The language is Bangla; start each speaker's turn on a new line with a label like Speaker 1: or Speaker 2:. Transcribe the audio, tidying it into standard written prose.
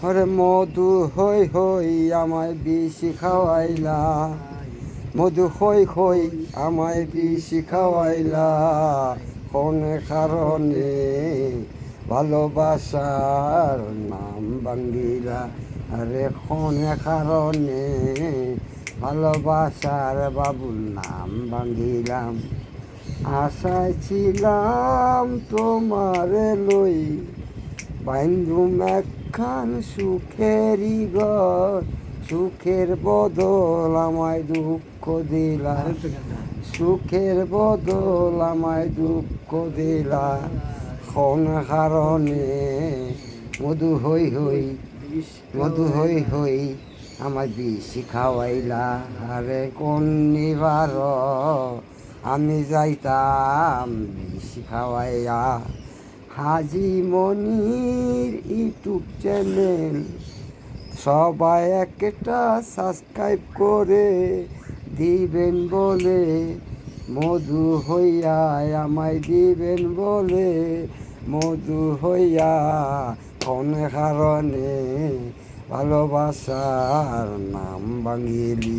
Speaker 1: ওরে মধু হই হই আমায় বিষ খাওয়াইলা, মধু হই হই আমায় বিষ খাওয়াইলা, কোন কারণে ভালোবাসার নাম ভাঙ্গিলা, আরে কোন কারণে ভালোবাসার বাবুর নাম ভাঙ্গিলাম। আশায় ছিলাম তোমারে লই, বাইন্দুম একখান সুখেরই ঘর, সুখের বদল আমায় দুঃখ দিলা, সুখের বদল আমায় দুঃখ দিলা, কোন কারণে মধু হই হই, মধু হই হই আমার বিষ খাওয়াইলা, আরে কোন নিবার আমি যাইতাম বিষ খাওয়াইয়া। হাজি মনির ইউটিউব চ্যানেল সবাই একটা সাবস্ক্রাইব করে দিবেন বলে, মধু হইয়া আমায় দিবেন বলে, মধু হইয়া কোন কারণে ভালোবাসার নাম ভাঙিলি।